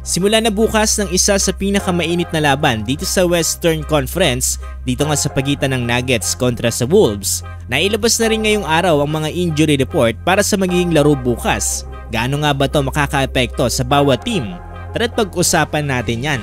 Simula na bukas ng isa sa pinakamainit na laban dito sa Western Conference, dito nga sa pagitan ng Nuggets kontra sa Wolves. Nailabas na rin ngayong araw ang mga injury report para sa magiging laro bukas. Gaano nga ba ito makaka-epekto sa bawat team? Tara't pag-usapan natin yan.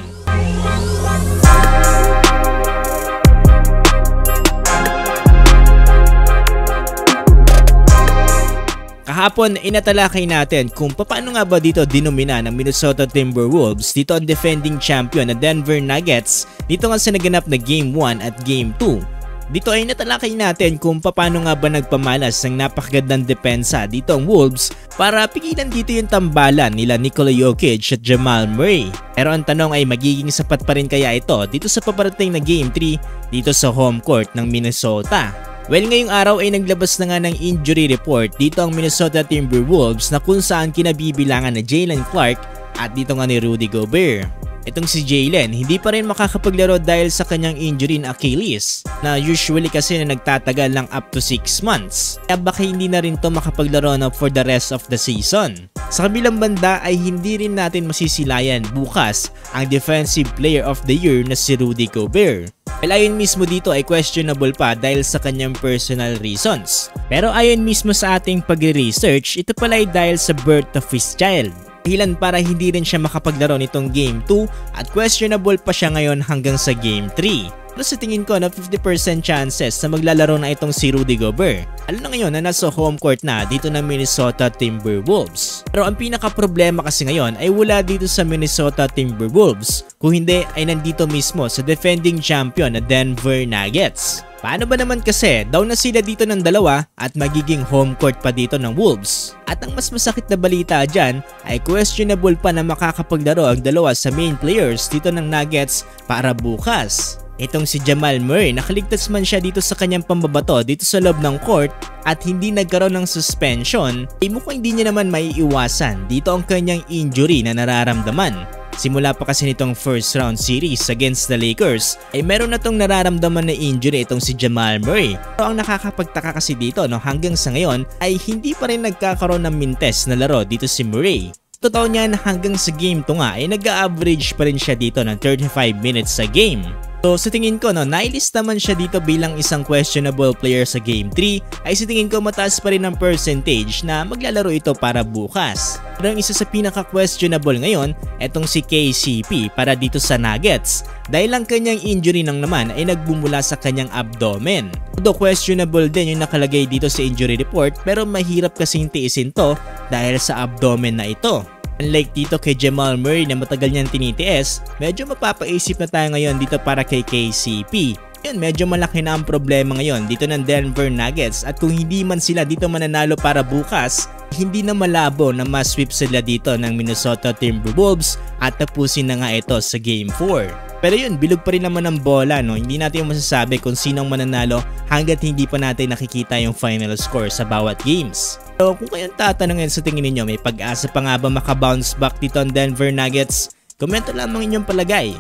Kahapon, inatalakay natin kung paano nga ba dito dinomina ng Minnesota Timberwolves dito ang defending champion na Denver Nuggets dito nga sa naganap na Game 1 at Game 2. Dito ay natalakay natin kung paano nga ba nagpamalas ng napakagandang depensa dito ang Wolves para pigilan dito yung tambalan nila Nikola Jokic at Jamal Murray. Pero ang tanong ay magiging sapat pa rin kaya ito dito sa paparating na Game 3 dito sa home court ng Minnesota. Well, ngayong araw ay naglabas na nga ng injury report dito ang Minnesota Timberwolves na kung saan kinabibilangan na Jaylen Clark at dito nga ni Rudy Gobert. Itong si Jaylen hindi pa rin makakapaglaro dahil sa kanyang injury na Achilles na usually kasi na nagtatagal lang up to 6 months. Kaya baka hindi na rin to makapaglaro na for the rest of the season. Sa kabilang banda ay hindi rin natin masisilayan bukas ang Defensive Player of the Year na si Rudy Gobert. Well, ayon mismo dito ay questionable pa dahil sa kanyang personal reasons. Pero ayon mismo sa ating pag-research, ito pala ay dahil sa birth of his child. Dahilan para hindi rin siya makapaglaro nitong Game 2 at questionable pa siya ngayon hanggang sa Game 3. Pero sa tingin ko na 50% chances na maglalaro na itong si Rudy Gobert. Alam na ngayon na nasa home court na dito ng Minnesota Timberwolves. Pero ang pinaka-problema kasi ngayon ay wala dito sa Minnesota Timberwolves. Kung hindi ay nandito mismo sa defending champion na Denver Nuggets. Paano ba naman kasi down na sila dito ng dalawa at magiging home court pa dito ng Wolves? At ang mas masakit na balita dyan ay questionable pa na makakapaglaro ang dalawa sa main players dito ng Nuggets para bukas. Itong si Jamal Murray, nakaligtas man siya dito sa kanyang pambabato dito sa loob ng court at hindi nagkaroon ng suspension, ay mukhang hindi niya naman maiiwasan dito ang kanyang injury na nararamdaman. Simula pa kasi nitong first round series against the Lakers ay meron na tong nararamdaman na injury itong si Jamal Murray. Pero ang nakakapagtaka kasi dito hanggang sa ngayon ay hindi pa rin nagkakaroon ng mintes na laro dito si Murray. Totoo niyan hanggang sa game 2 nga ay nag-a-average pa rin siya dito ng 35 minutes sa game. So sa tingin ko nailista man siya dito bilang isang questionable player sa Game 3 ay sa tingin ko mataas pa rin ang percentage na maglalaro ito para bukas. Pero ang isa sa pinaka-questionable ngayon etong si KCP para dito sa Nuggets dahil ang kanyang injury nang naman ay nagbumula sa kanyang abdomen. Although questionable din yung nakalagay dito sa injury report pero mahirap kasing tiisin to dahil sa abdomen na ito. Unlike dito kay Jamal Murray na matagal niyang tinitiis, medyo mapapaisip na tayo ngayon dito para kay KCP. Yun, medyo malaki na ang problema ngayon dito ng Denver Nuggets at kung hindi man sila dito mananalo para bukas, hindi na malabo na ma-sweep sila dito ng Minnesota Timberwolves at tapusin na nga ito sa Game 4. Pero yun, bilog pa rin naman ang bola, hindi natin masasabi kung sinong mananalo hanggat hindi pa natin nakikita yung final score sa bawat games. So kung kayong tatanungin sa tingin ninyo may pag-asa pa nga ba makabounce back dito ang Denver Nuggets? Komento lamang inyong palagay.